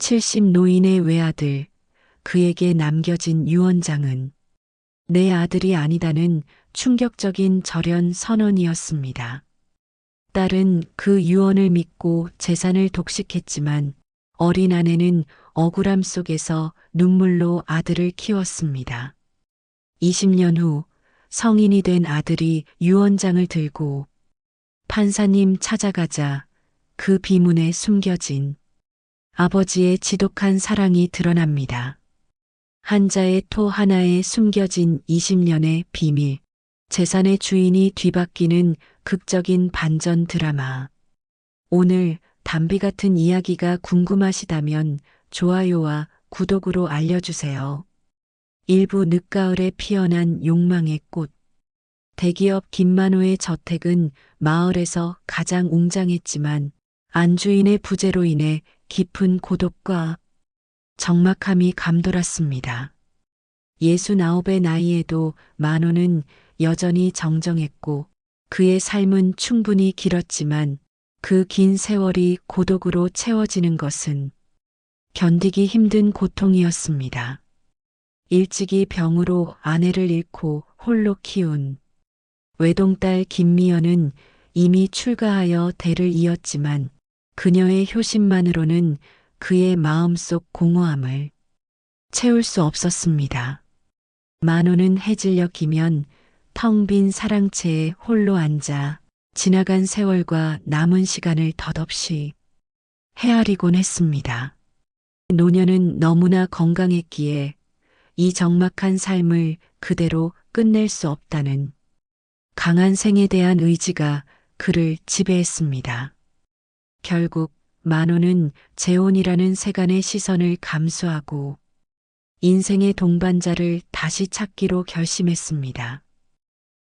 70 노인의 외아들, 그에게 남겨진 유언장은 내 아들이 아니다는 충격적인 절연 선언이었습니다. 딸은 그 유언을 믿고 재산을 독식했지만 어린 아내는 억울함 속에서 눈물로 아들을 키웠습니다. 20년 후 성인이 된 아들이 유언장을 들고 판사님 찾아가자 그 비문에 숨겨진 아버지의 지독한 사랑이 드러납니다. 한자의 토 하나에 숨겨진 20년의 비밀, 재산의 주인이 뒤바뀌는 극적인 반전 드라마. 오늘 담비 같은 이야기가 궁금하시다면 좋아요와 구독으로 알려주세요. 일부 늦가을에 피어난 욕망의 꽃. 대기업 김만호의 저택은 마을에서 가장 웅장했지만 안주인의 부재로 인해 깊은 고독과 적막함이 감돌았습니다. 69의 나이에도 만호는 여전히 정정했고 그의 삶은 충분히 길었지만 그 긴 세월이 고독으로 채워지는 것은 견디기 힘든 고통이었습니다. 일찍이 병으로 아내를 잃고 홀로 키운 외동딸 김미연은 이미 출가하여 대를 이었지만 그녀의 효심만으로는 그의 마음속 공허함을 채울 수 없었습니다. 만호는 해질녘 이면 텅 빈 사랑채에 홀로 앉아 지나간 세월과 남은 시간을 덧없이 헤아리곤 했습니다. 노년은 너무나 건강했기에 이 적막한 삶을 그대로 끝낼 수 없다는 강한 생에 대한 의지가 그를 지배했습니다. 결국 만호는 재혼이라는 세간의 시선을 감수하고 인생의 동반자를 다시 찾기로 결심했습니다.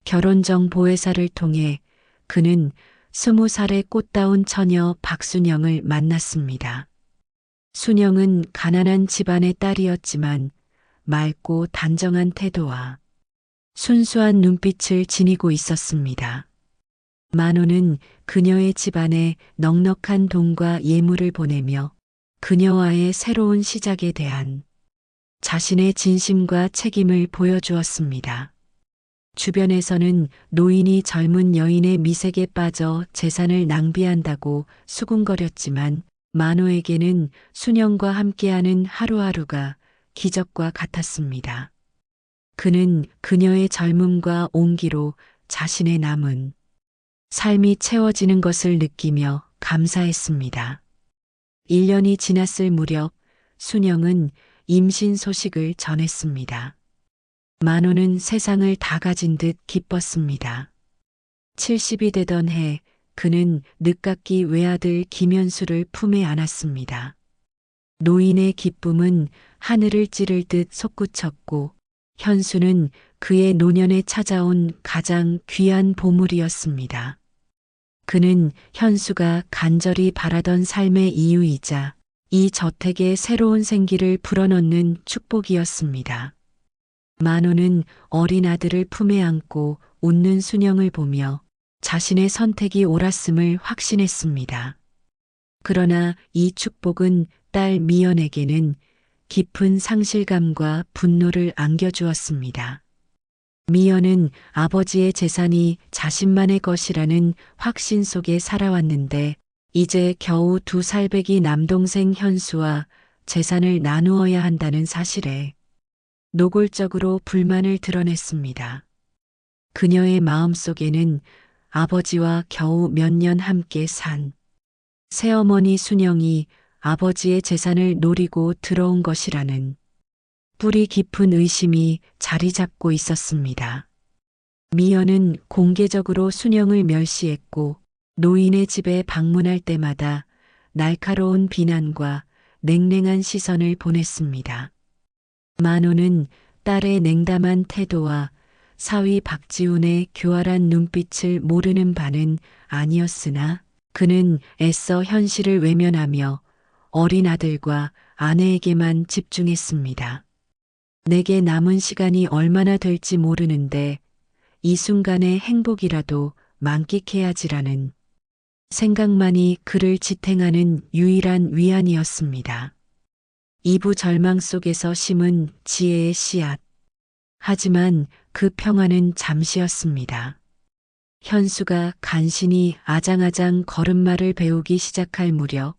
결혼정 보혜사를 통해 그는 20살의 꽃다운 처녀 박순영을 만났습니다. 순영은 가난한 집안의 딸이었지만 맑고 단정한 태도와 순수한 눈빛을 지니고 있었습니다. 만호는 그녀의 집안에 넉넉한 돈과 예물을 보내며 그녀와의 새로운 시작에 대한 자신의 진심과 책임을 보여주었습니다. 주변에서는 노인이 젊은 여인의 미색에 빠져 재산을 낭비한다고 수군거렸지만 만호에게는 순영과 함께하는 하루하루가 기적과 같았습니다. 그는 그녀의 젊음과 온기로 자신의 남은 삶이 채워지는 것을 느끼며 감사했습니다. 1년이 지났을 무렵 순영은 임신 소식을 전했습니다. 만호는 세상을 다 가진 듯 기뻤습니다. 70이 되던 해 그는 늦깎이 외아들 김현수를 품에 안았습니다. 노인의 기쁨은 하늘을 찌를 듯 솟구쳤고 현수는 그의 노년에 찾아온 가장 귀한 보물이었습니다. 그는 현수가 간절히 바라던 삶의 이유이자 이 저택에 새로운 생기를 불어넣는 축복이었습니다. 만호는 어린 아들을 품에 안고 웃는 순영을 보며 자신의 선택이 옳았음을 확신했습니다. 그러나 이 축복은 딸 미연에게는 깊은 상실감과 분노를 안겨주었습니다. 미연은 아버지의 재산이 자신만의 것이라는 확신 속에 살아왔는데 이제 겨우 2살배기 남동생 현수와 재산을 나누어야 한다는 사실에 노골적으로 불만을 드러냈습니다. 그녀의 마음속에는 아버지와 겨우 몇 년 함께 산 새어머니 순영이 아버지의 재산을 노리고 들어온 것이라는 뿌리 깊은 의심이 자리 잡고 있었습니다. 미연은 공개적으로 순영을 멸시했고 노인의 집에 방문할 때마다 날카로운 비난과 냉랭한 시선을 보냈습니다. 만호는 딸의 냉담한 태도와 사위 박지훈의 교활한 눈빛을 모르는 바는 아니었으나 그는 애써 현실을 외면하며 어린 아들과 아내에게만 집중했습니다. 내게 남은 시간이 얼마나 될지 모르는데 이 순간의 행복이라도 만끽해야지라는 생각만이 그를 지탱하는 유일한 위안이었습니다. 이부 절망 속에서 심은 지혜의 씨앗. 하지만 그 평화는 잠시였습니다. 현수가 간신히 아장아장 걸음마를 배우기 시작할 무렵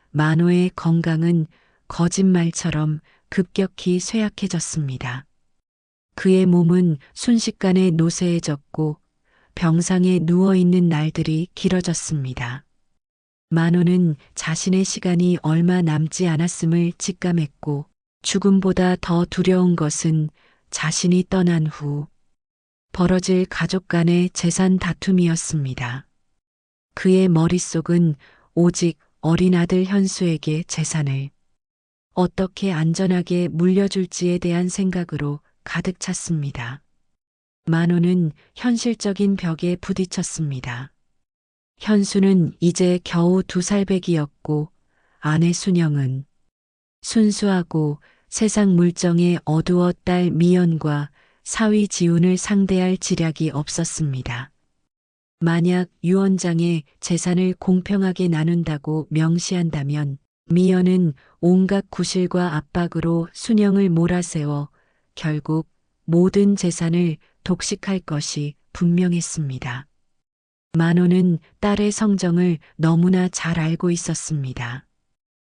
만호의 건강은 거짓말처럼 급격히 쇠약해졌습니다. 그의 몸은 순식간에 노쇠해졌고 병상에 누워있는 날들이 길어졌습니다. 만호는 자신의 시간이 얼마 남지 않았음을 직감했고 죽음보다 더 두려운 것은 자신이 떠난 후 벌어질 가족 간의 재산 다툼이었습니다. 그의 머릿속은 오직 어린 아들 현수에게 재산을 어떻게 안전하게 물려줄지에 대한 생각으로 가득 찼습니다. 만호는 현실적인 벽에 부딪혔습니다. 현수는 이제 겨우 2살배기였고 아내 순영은 순수하고 세상 물정에 어두워 딸 미연과 사위 지훈을 상대할 지략이 없었습니다. 만약 유언장에 재산을 공평하게 나눈다고 명시한다면 미연은 온갖 구실과 압박으로 순영을 몰아세워 결국 모든 재산을 독식할 것이 분명했습니다. 만호는 딸의 성정을 너무나 잘 알고 있었습니다.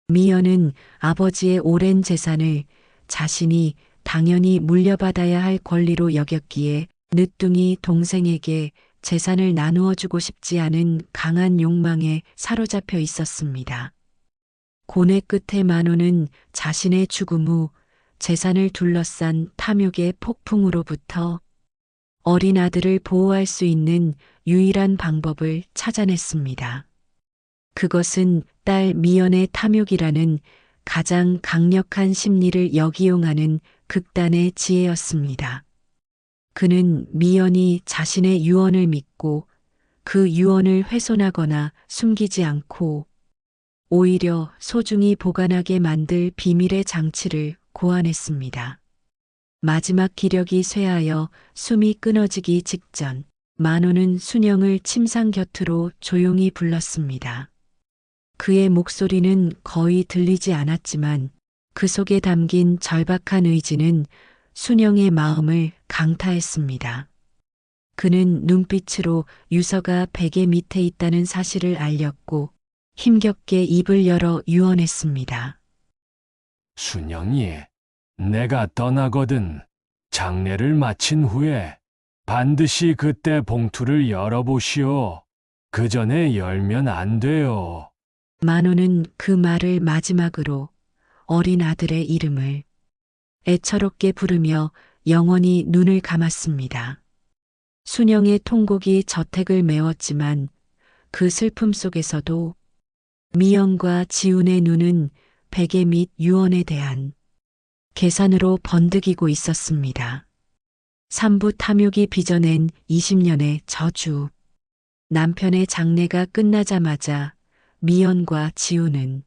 미연은 아버지의 오랜 재산을 자신이 당연히 물려받아야 할 권리로 여겼기에 늦둥이 동생에게 재산을 나누어 주고 싶지 않은 강한 욕망에 사로잡혀 있었습니다. 고뇌 끝에 만호는 자신의 죽음 후 재산을 둘러싼 탐욕의 폭풍으로부터 어린 아들을 보호할 수 있는 유일한 방법을 찾아냈습니다. 그것은 딸 미연의 탐욕이라는 가장 강력한 심리를 역이용하는 극단의 지혜였습니다. 그는 미연이 자신의 유언을 믿고 그 유언을 훼손하거나 숨기지 않고 오히려 소중히 보관하게 만들 비밀의 장치를 고안했습니다. 마지막 기력이 쇠하여 숨이 끊어지기 직전 만호는 순영을 침상 곁으로 조용히 불렀습니다. 그의 목소리는 거의 들리지 않았지만 그 속에 담긴 절박한 의지는 순영의 마음을 강타했습니다. 그는 눈빛으로 유서가 베개 밑에 있다는 사실을 알렸고 힘겹게 입을 열어 유언했습니다. 순영이, 내가 떠나거든 장례를 마친 후에 반드시 그때 봉투를 열어보시오. 그 전에 열면 안 돼요. 만호는 그 말을 마지막으로 어린 아들의 이름을 애처롭게 부르며 영원히 눈을 감았습니다. 순영의 통곡이 저택을 메웠지만 그 슬픔 속에서도 미연과 지훈의 눈은 베개 및 유언에 대한 계산으로 번득이고 있었습니다. 삼부 탐욕이 빚어낸 20년의 저주. 남편의 장례가 끝나자마자 미연과 지훈은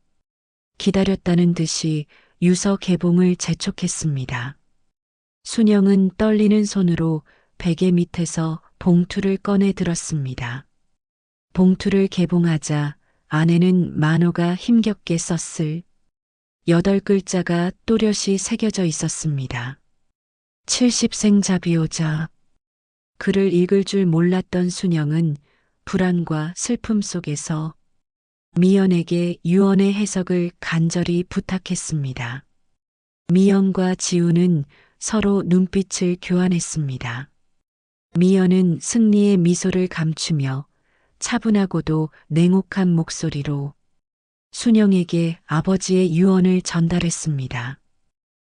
기다렸다는 듯이 유서 개봉을 재촉했습니다. 순영은 떨리는 손으로 베개 밑에서 봉투를 꺼내 들었습니다. 봉투를 개봉하자 안에는 만호가 힘겹게 썼을 8글자가 또렷이 새겨져 있었습니다. 70생자 비오자. 글을 읽을 줄 몰랐던 순영은 불안과 슬픔 속에서 미연에게 유언의 해석을 간절히 부탁했습니다. 미연과 지훈은 서로 눈빛을 교환했습니다. 미연은 승리의 미소를 감추며 차분하고도 냉혹한 목소리로 순영에게 아버지의 유언을 전달했습니다.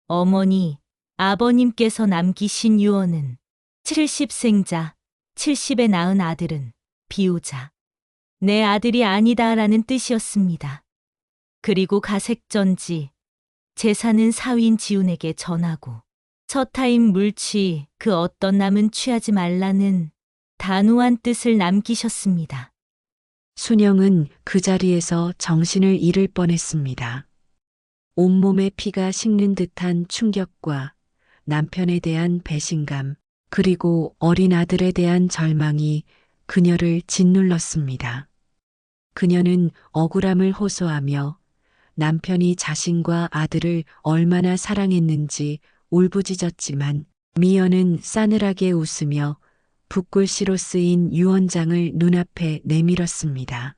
어머니, 아버님께서 남기신 유언은 70생자, 70에 낳은 아들은 비우자. 내 아들이 아니다라는 뜻이었습니다. 그리고 가색전지, 재산은 사위인 지훈에게 전하고 처타임 물취 그 어떤 남은 취하지 말라는 단호한 뜻을 남기셨습니다. 순영은 그 자리에서 정신을 잃을 뻔했습니다. 온몸에 피가 식는 듯한 충격과 남편에 대한 배신감, 그리고 어린 아들에 대한 절망이 그녀를 짓눌렀습니다. 그녀는 억울함을 호소하며 남편이 자신과 아들을 얼마나 사랑했는지 울부짖었지만 미연은 싸늘하게 웃으며 붓글씨로 쓰인 유언장을 눈앞에 내밀었습니다.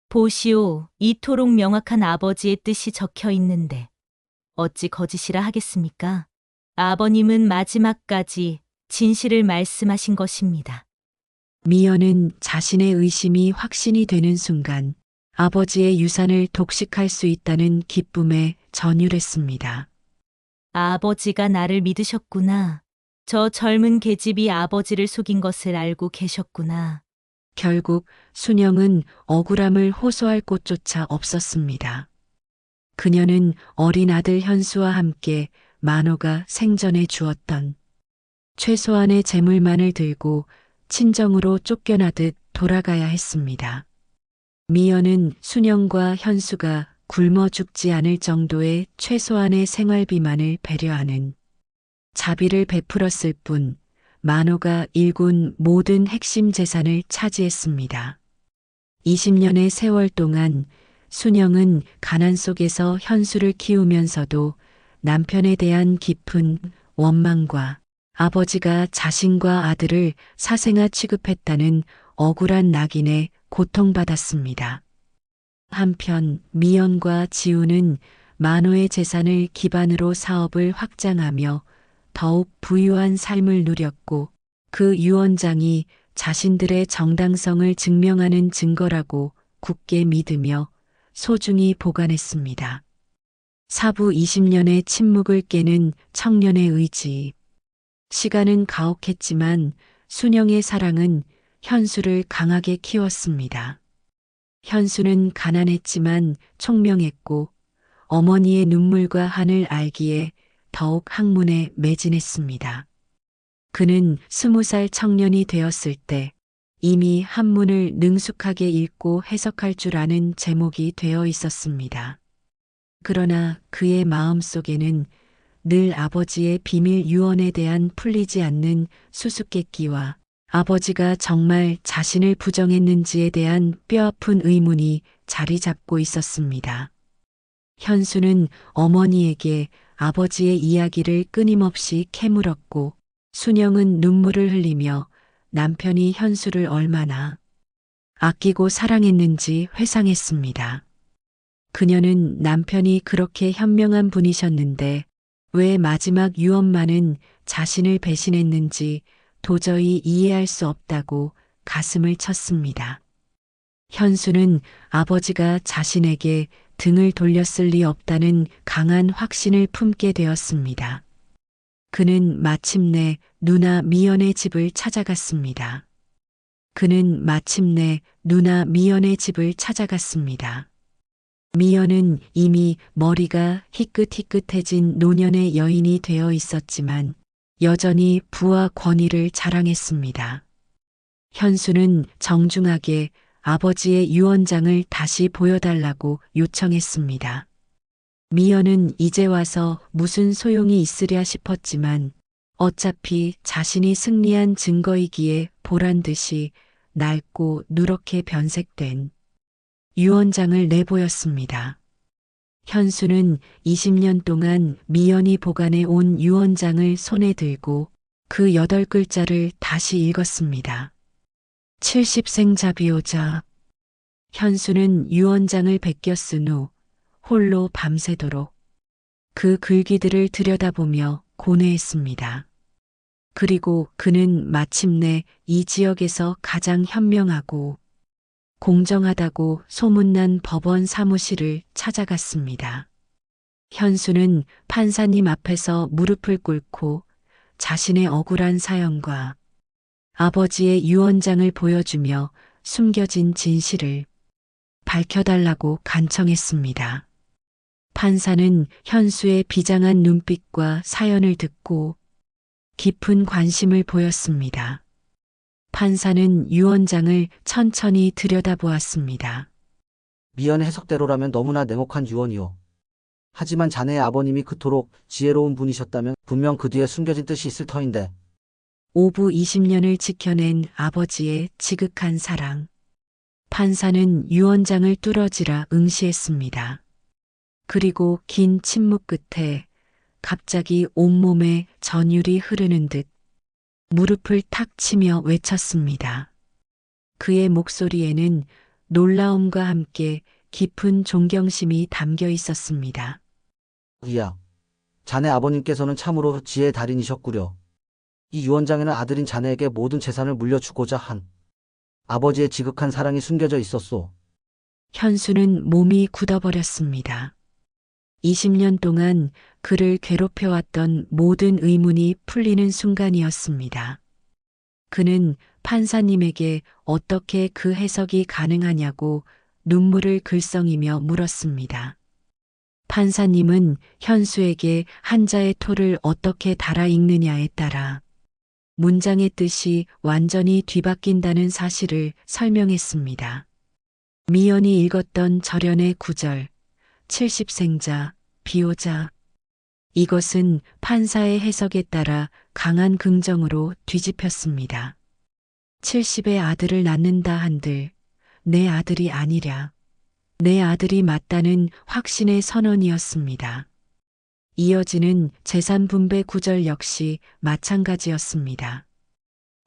보시오, 이토록 명확한 아버지의 뜻이 적혀 있는데 어찌 거짓이라 하겠습니까? 아버님은 마지막까지 진실을 말씀하신 것입니다. 미연은 자신의 의심이 확신이 되는 순간 아버지의 유산을 독식할 수 있다는 기쁨에 전율했습니다. 아버지가 나를 믿으셨구나. 저 젊은 계집이 아버지를 속인 것을 알고 계셨구나. 결국 순영은 억울함을 호소할 곳조차 없었습니다. 그녀는 어린 아들 현수와 함께 만호가 생전에 주었던 최소한의 재물만을 들고 친정으로 쫓겨나듯 돌아가야 했습니다. 미연은 순영과 현수가 굶어 죽지 않을 정도의 최소한의 생활비만을 배려하는 자비를 베풀었을 뿐 만호가 일군 모든 핵심 재산을 차지했습니다. 20년의 세월 동안 순영은 가난 속에서 현수를 키우면서도 남편에 대한 깊은 원망과 아버지가 자신과 아들을 사생아 취급했다는 억울한 낙인에 고통받았습니다. 한편 미연과 지우는 만호의 재산을 기반으로 사업을 확장하며 더욱 부유한 삶을 누렸고 그 유언장이 자신들의 정당성을 증명하는 증거라고 굳게 믿으며 소중히 보관했습니다. 사부 20년의 침묵을 깨는 청년의 의지. 시간은 가혹했지만 순영의 사랑은 현수를 강하게 키웠습니다. 현수는 가난했지만 총명했고 어머니의 눈물과 한을 알기에 더욱 학문에 매진했습니다. 그는 20살 청년이 되었을 때 이미 한문을 능숙하게 읽고 해석할 줄 아는 제목이 되어 있었습니다. 그러나 그의 마음속에는 늘 아버지의 비밀 유언에 대한 풀리지 않는 수수께끼와 아버지가 정말 자신을 부정했는지에 대한 뼈아픈 의문이 자리 잡고 있었습니다. 현수는 어머니에게 아버지의 이야기를 끊임없이 캐물었고 순영은 눈물을 흘리며 남편이 현수를 얼마나 아끼고 사랑했는지 회상했습니다. 그녀는 남편이 그렇게 현명한 분이셨는데 왜 마지막 유언만은 자신을 배신했는지 도저히 이해할 수 없다고 가슴을 쳤습니다. 현수는 아버지가 자신에게 등을 돌렸을 리 없다는 강한 확신을 품게 되었습니다. 그는 마침내 누나 미연의 집을 찾아갔습니다. 미연은 이미 머리가 희끗희끗해진 노년의 여인이 되어 있었지만 여전히 부와 권위를 자랑했습니다. 현수는 정중하게 아버지의 유언장을 다시 보여달라고 요청했습니다. 미연은 이제 와서 무슨 소용이 있으랴 싶었지만 어차피 자신이 승리한 증거이기에 보란 듯이 낡고 누렇게 변색된 유언장을 내보였습니다. 현수는 20년 동안 미연이 보관해 온 유언장을 손에 들고 그 8글자를 다시 읽었습니다. 70생자 비오자. 현수는 유언장을 베껴 쓴 후 홀로 밤새도록 그 글귀들을 들여다보며 고뇌했습니다. 그리고 그는 마침내 이 지역에서 가장 현명하고 공정하다고 소문난 법원 사무실을 찾아갔습니다. 현수는 판사님 앞에서 무릎을 꿇고 자신의 억울한 사연과 아버지의 유언장을 보여주며 숨겨진 진실을 밝혀달라고 간청했습니다. 판사는 현수의 비장한 눈빛과 사연을 듣고 깊은 관심을 보였습니다. 판사는 유언장을 천천히 들여다보았습니다. 미연의 해석대로라면 너무나 냉혹한 유언이오. 하지만 자네의 아버님이 그토록 지혜로운 분이셨다면 분명 그 뒤에 숨겨진 뜻이 있을 터인데. 오부 20년을 지켜낸 아버지의 지극한 사랑. 판사는 유언장을 뚫어지라 응시했습니다. 그리고 긴 침묵 끝에 갑자기 온몸에 전율이 흐르는 듯 무릎을 탁 치며 외쳤습니다. 그의 목소리에는 놀라움과 함께 깊은 존경심이 담겨 있었습니다. 이야, 자네 아버님께서는 참으로 지혜의 달인이셨구려. 이 유언장에는 아들인 자네에게 모든 재산을 물려주고자 한 아버지의 지극한 사랑이 숨겨져 있었소. 현수는 몸이 굳어버렸습니다. 20년 동안 그를 괴롭혀왔던 모든 의문이 풀리는 순간이었습니다. 그는 판사님에게 어떻게 그 해석이 가능하냐고 눈물을 글썽이며 물었습니다. 판사님은 현수에게 한자의 토를 어떻게 달아 읽느냐에 따라 문장의 뜻이 완전히 뒤바뀐다는 사실을 설명했습니다. 미연이 읽었던 절연의 구절, 70생자, 비호자. 이것은 판사의 해석에 따라 강한 긍정으로 뒤집혔습니다. 70의 아들을 낳는다 한들 내 아들이 아니랴. 내 아들이 맞다는 확신의 선언이었습니다. 이어지는 재산 분배 구절 역시 마찬가지였습니다.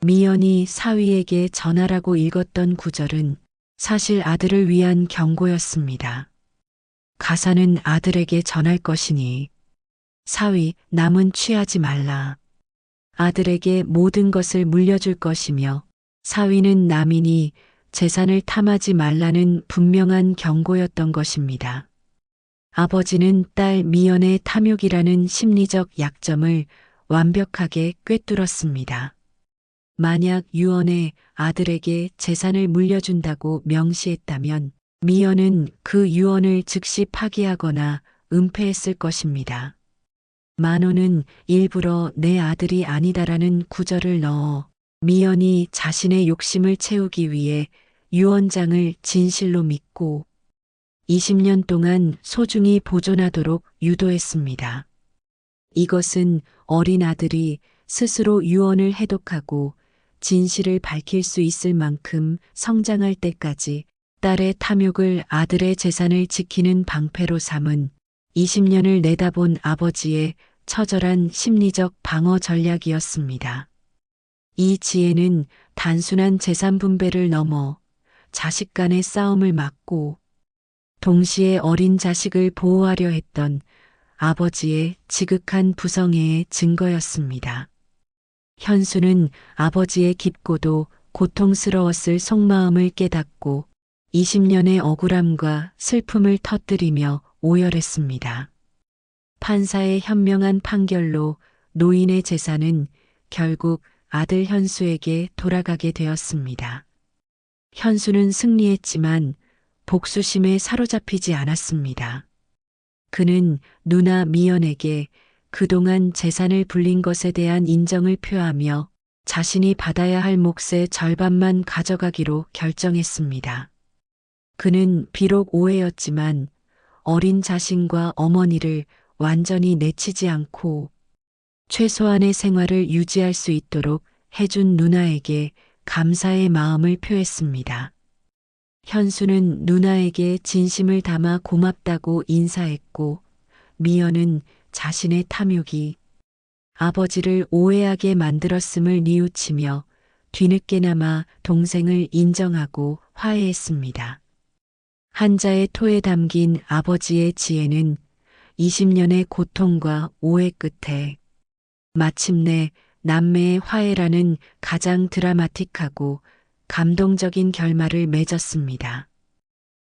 미연이 사위에게 전하라고 읽었던 구절은 사실 아들을 위한 경고였습니다. 가사는 아들에게 전할 것이니 사위 남은 취하지 말라. 아들에게 모든 것을 물려줄 것이며 사위는 남이니 재산을 탐하지 말라는 분명한 경고였던 것입니다. 아버지는 딸 미연의 탐욕이라는 심리적 약점을 완벽하게 꿰뚫었습니다. 만약 유언에 아들에게 재산을 물려준다고 명시했다면 미연은 그 유언을 즉시 파기하거나 은폐했을 것입니다. 만호는 일부러 내 아들이 아니다라는 구절을 넣어 미연이 자신의 욕심을 채우기 위해 유언장을 진실로 믿고 20년 동안 소중히 보존하도록 유도했습니다. 이것은 어린 아들이 스스로 유언을 해독하고 진실을 밝힐 수 있을 만큼 성장할 때까지 딸의 탐욕을 아들의 재산을 지키는 방패로 삼은 20년을 내다본 아버지의 처절한 심리적 방어 전략이었습니다. 이 지혜는 단순한 재산 분배를 넘어 자식 간의 싸움을 막고 동시에 어린 자식을 보호하려 했던 아버지의 지극한 부성애의 증거였습니다. 현수는 아버지의 깊고도 고통스러웠을 속마음을 깨닫고 20년의 억울함과 슬픔을 터뜨리며 오열했습니다. 판사의 현명한 판결로 노인의 재산은 결국 아들 현수에게 돌아가게 되었습니다. 현수는 승리했지만 복수심에 사로잡히지 않았습니다. 그는 누나 미연에게 그동안 재산을 불린 것에 대한 인정을 표하며 자신이 받아야 할 몫의 절반만 가져가기로 결정했습니다. 그는 비록 오해였지만 어린 자신과 어머니를 완전히 내치지 않고 최소한의 생활을 유지할 수 있도록 해준 누나에게 감사의 마음을 표했습니다. 현수는 누나에게 진심을 담아 고맙다고 인사했고 미연은 자신의 탐욕이 아버지를 오해하게 만들었음을 뉘우치며 뒤늦게나마 동생을 인정하고 화해했습니다. 한자의 토에 담긴 아버지의 지혜는 20년의 고통과 오해 끝에 마침내 남매의 화해라는 가장 드라마틱하고 감동적인 결말을 맺었습니다.